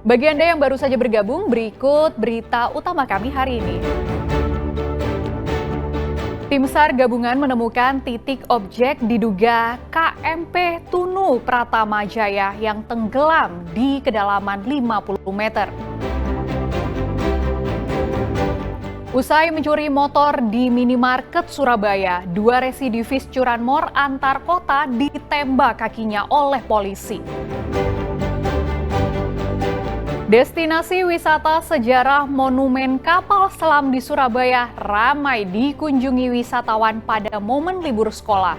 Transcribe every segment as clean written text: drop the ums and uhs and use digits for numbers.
Bagi Anda yang baru saja bergabung, berikut berita utama kami hari ini. Tim SAR gabungan menemukan titik objek diduga KMP Tunu Pratama Jaya yang tenggelam di kedalaman 50 meter. Usai mencuri motor di minimarket Surabaya, 2 residivis curanmor antar kota ditembak kakinya oleh polisi. Destinasi wisata sejarah Monumen Kapal Selam di Surabaya ramai dikunjungi wisatawan pada momen libur sekolah.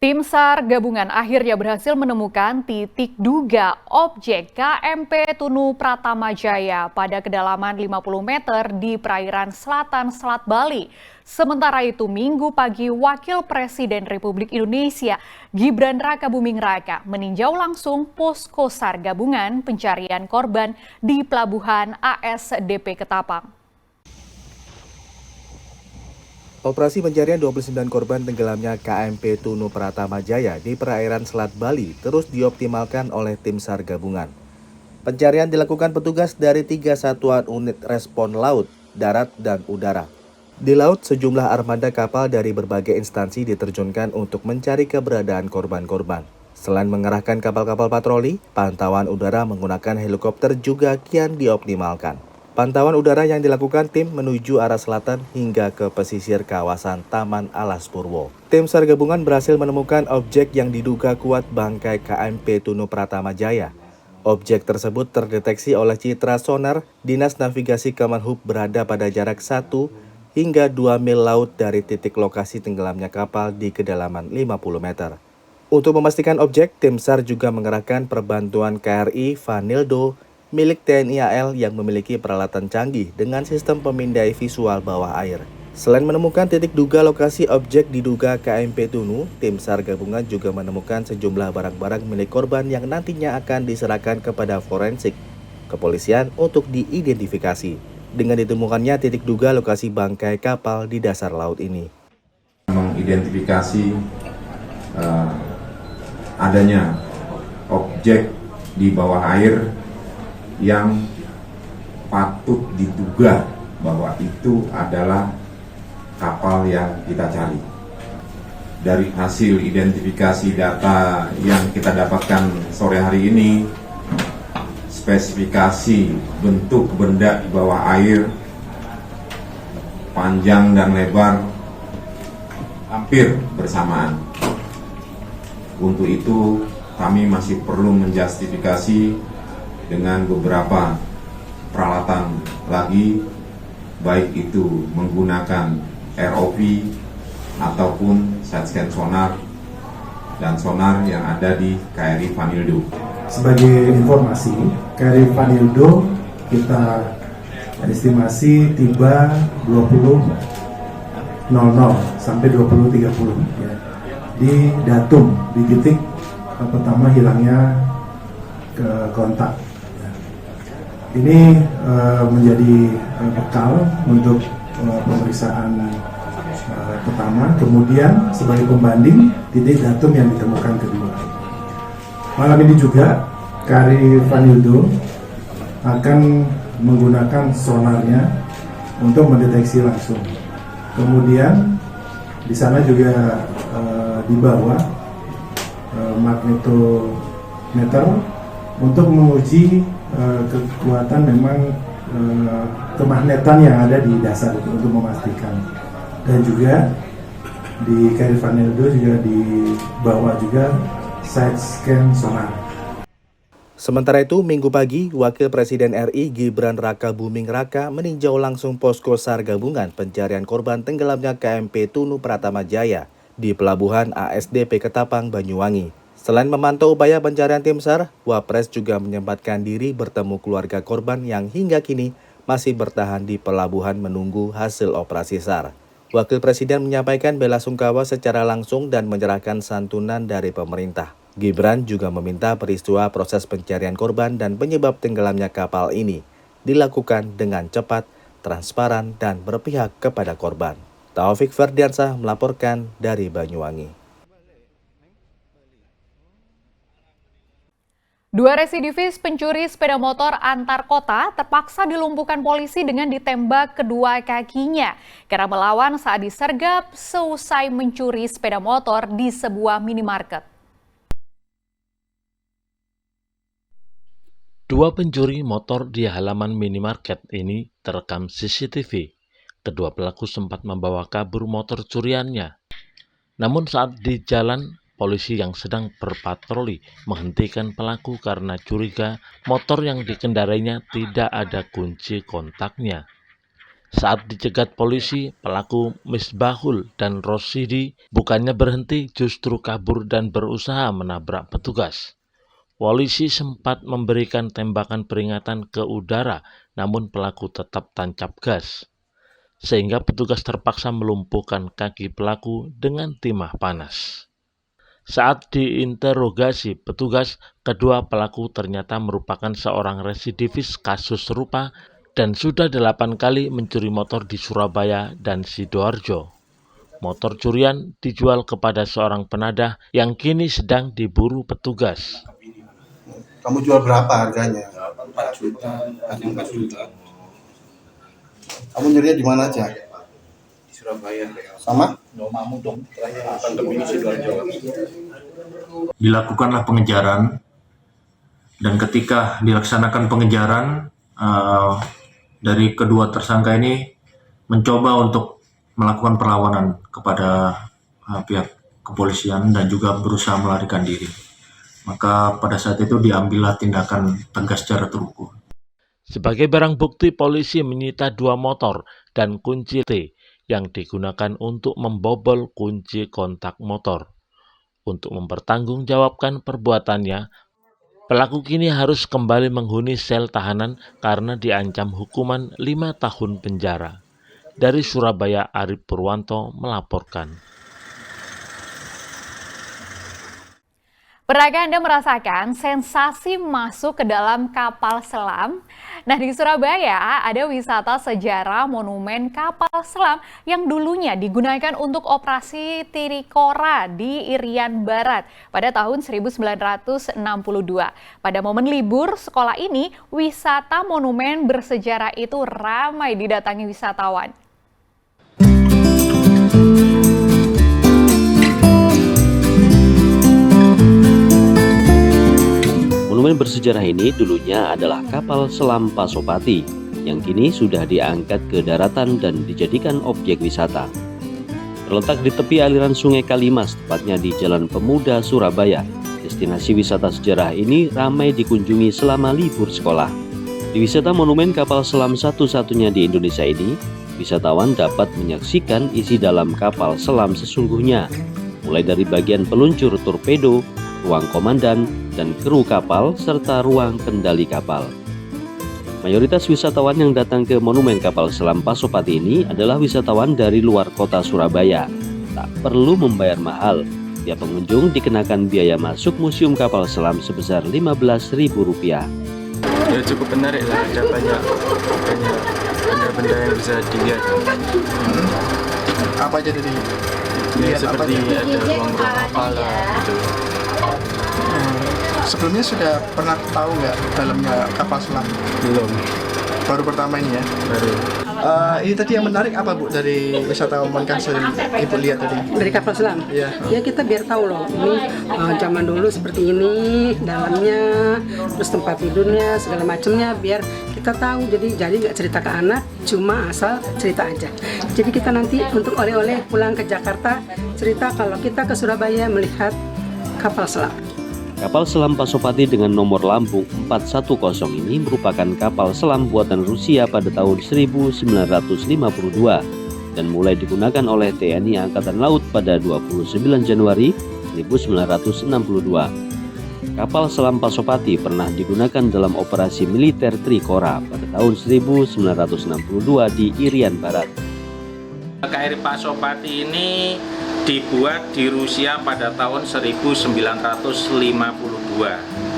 Tim SAR gabungan akhirnya berhasil menemukan titik duga objek KMP Tunu Pratama Jaya pada kedalaman 50 meter di perairan selatan Selat Bali. Sementara itu, Minggu pagi Wakil Presiden Republik Indonesia Gibran Rakabuming Raka meninjau langsung posko SAR gabungan pencarian korban di Pelabuhan ASDP Ketapang. Operasi pencarian 29 korban tenggelamnya KMP Tunu Pratama Jaya di perairan Selat Bali terus dioptimalkan oleh tim SAR gabungan. Pencarian dilakukan petugas dari 3 satuan unit respon laut, darat, dan udara. Di laut, sejumlah armada kapal dari berbagai instansi diterjunkan untuk mencari keberadaan korban-korban. Selain mengerahkan kapal-kapal patroli, pantauan udara menggunakan helikopter juga kian dioptimalkan. Pantauan udara yang dilakukan tim menuju arah selatan hingga ke pesisir kawasan Taman Alas Purwo. Tim SAR gabungan berhasil menemukan objek yang diduga kuat bangkai KMP Tunu Pratama Jaya. Objek tersebut terdeteksi oleh citra sonar Dinas Navigasi Kemenhub berada pada jarak 1 hingga 2 mil laut dari titik lokasi tenggelamnya kapal di kedalaman 50 meter. Untuk memastikan objek, tim SAR juga mengerahkan perbantuan KRI Vanildo milik TNI AL yang memiliki peralatan canggih dengan sistem pemindai visual bawah air. Selain menemukan titik duga lokasi objek diduga KMP Tunu, tim SAR gabungan juga menemukan sejumlah barang-barang milik korban yang nantinya akan diserahkan kepada forensik kepolisian untuk diidentifikasi. Dengan ditemukannya titik duga lokasi bangkai kapal di dasar laut ini. Mengidentifikasi adanya objek di bawah air yang patut diduga bahwa itu adalah kapal yang kita cari. Dari hasil identifikasi data yang kita dapatkan sore hari ini, spesifikasi bentuk benda di bawah air, panjang dan lebar hampir bersamaan. Untuk itu kami masih perlu menjustifikasi dengan beberapa peralatan lagi, baik itu menggunakan ROV ataupun side scan sonar dan sonar yang ada di KRI Vanildo. Sebagai informasi, KRI Vanildo kita estimasi tiba 20.00 sampai 20.30 ya, di datum di titik pertama hilangnya ke kontak. Ini menjadi bekal untuk pemeriksaan pertama, kemudian sebagai pembanding titik datum yang ditemukan kedua. Malam ini juga KRI Vanildo akan menggunakan sonarnya untuk mendeteksi langsung. Kemudian di sana juga dibawa magnetometer untuk menguji kekuatan memang kemagnetan yang ada di dasar itu untuk memastikan. Dan juga di KRI Vanildo juga dibawa juga side scan sonar. Sementara itu, Minggu pagi, Wakil Presiden RI Gibran Rakabuming Raka meninjau langsung posko SAR gabungan pencarian korban tenggelamnya KMP Tunu Pratama Jaya di Pelabuhan ASDP Ketapang, Banyuwangi. Selain memantau upaya pencarian tim SAR, Wapres juga menyempatkan diri bertemu keluarga korban yang hingga kini masih bertahan di pelabuhan menunggu hasil operasi SAR. Wakil Presiden menyampaikan bela sungkawa secara langsung dan menyerahkan santunan dari pemerintah. Gibran juga meminta peristiwa proses pencarian korban dan penyebab tenggelamnya kapal ini dilakukan dengan cepat, transparan, dan berpihak kepada korban. Taufik Ferdiansah melaporkan dari Banyuwangi. Dua residivis pencuri sepeda motor antar kota terpaksa dilumpuhkan polisi dengan ditembak kedua kakinya karena melawan saat disergap seusai mencuri sepeda motor di sebuah minimarket. Dua pencuri motor di halaman minimarket ini terekam CCTV. Kedua pelaku sempat membawa kabur motor curiannya. Namun saat di jalan, polisi yang sedang berpatroli menghentikan pelaku karena curiga motor yang dikendarainya tidak ada kunci kontaknya. Saat dicegat polisi, pelaku Misbahul dan Rosidi bukannya berhenti, justru kabur dan berusaha menabrak petugas. Polisi sempat memberikan tembakan peringatan ke udara, namun pelaku tetap tancap gas, sehingga petugas terpaksa melumpuhkan kaki pelaku dengan timah panas. Saat diinterogasi petugas, kedua pelaku ternyata merupakan seorang residivis kasus serupa dan sudah 8 kali mencuri motor di Surabaya dan Sidoarjo. Motor curian dijual kepada seorang penadah yang kini sedang diburu petugas. Kamu jual berapa harganya? 4 juta, 4 juta. Kamu nyurinya di mana aja? Di Surabaya. Sama? Dilakukanlah pengejaran, dan ketika dilaksanakan pengejaran, dari kedua tersangka ini mencoba untuk melakukan perlawanan kepada pihak kepolisian dan juga berusaha melarikan diri. Maka pada saat itu diambillah tindakan tegas secara terukur. Sebagai barang bukti, polisi menyita 2 motor dan kunci T yang digunakan untuk membobol kunci kontak motor. Untuk mempertanggungjawabkan perbuatannya, pelaku kini harus kembali menghuni sel tahanan karena diancam hukuman 5 tahun penjara. Dari Surabaya, Arif Purwanto melaporkan. Pernahkah Anda merasakan sensasi masuk ke dalam kapal selam? Nah, di Surabaya ada wisata sejarah monumen kapal selam yang dulunya digunakan untuk operasi Tirikora di Irian Barat pada tahun 1962. Pada momen libur sekolah ini, wisata monumen bersejarah itu ramai didatangi wisatawan. Monumen bersejarah ini dulunya adalah kapal selam Pasopati yang kini sudah diangkat ke daratan dan dijadikan objek wisata. Terletak di tepi aliran Sungai Kalimas, tepatnya di Jalan Pemuda, Surabaya. Destinasi wisata sejarah ini ramai dikunjungi selama libur sekolah. Di wisata monumen kapal selam satu-satunya di Indonesia ini, wisatawan dapat menyaksikan isi dalam kapal selam sesungguhnya, mulai dari bagian peluncur torpedo, ruang komandan, dan kru kapal, serta ruang kendali kapal. Mayoritas wisatawan yang datang ke monumen kapal selam Pasopati ini adalah wisatawan dari luar kota Surabaya. Tak perlu membayar mahal. Tiap pengunjung dikenakan biaya masuk museum kapal selam sebesar Rp15.000. Ya cukup menarik lah, ada banyak benda-benda yang bisa dilihat. Apa aja tadi? Ya, seperti ada ruang-ruang kapal lah gitu. Sebelumnya sudah pernah tahu nggak dalamnya kapal selam? Belum. Baru pertama ini ya? Baru. Ini tadi yang menarik apa Bu dari wisata Monkasel Ibu lihat tadi? Dari kapal selam? Iya. Ya kita biar tahu loh, ini zaman dulu seperti ini, dalamnya, terus tempat tidurnya, segala macamnya, biar kita tahu. Jadi nggak cerita ke anak, cuma asal cerita aja. Jadi kita nanti untuk oleh-oleh pulang ke Jakarta, cerita kalau kita ke Surabaya melihat kapal selam. Kapal selam Pasopati dengan nomor lambung 410 ini merupakan kapal selam buatan Rusia pada tahun 1952 dan mulai digunakan oleh TNI Angkatan Laut pada 29 Januari 1962. Kapal selam Pasopati pernah digunakan dalam operasi militer Trikora pada tahun 1962 di Irian Barat. KRI Pasopati ini dibuat di Rusia pada tahun 1952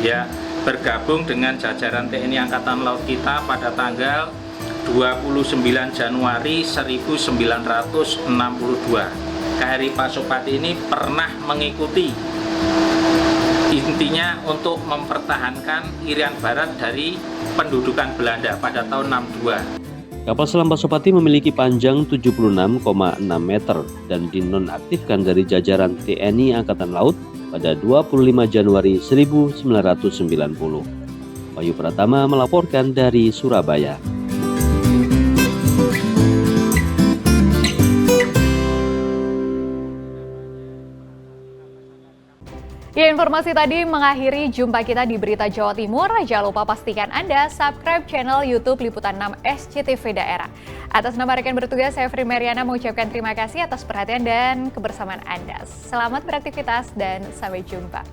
ya, bergabung dengan jajaran TNI Angkatan Laut kita pada tanggal 29 Januari 1962. KRI Pasopati ini pernah mengikuti, intinya untuk mempertahankan Irian Barat dari pendudukan Belanda pada tahun 62. Kapal selam Pasopati memiliki panjang 76,6 meter dan dinonaktifkan dari jajaran TNI Angkatan Laut pada 25 Januari 1990. Wahyu Pratama melaporkan dari Surabaya. Ya, informasi tadi mengakhiri jumpa kita di Berita Jawa Timur. Jangan lupa pastikan Anda subscribe channel YouTube Liputan 6 SCTV Daerah. Atas nama rekan bertugas, saya Fri Meriana mengucapkan terima kasih atas perhatian dan kebersamaan Anda. Selamat beraktivitas dan sampai jumpa.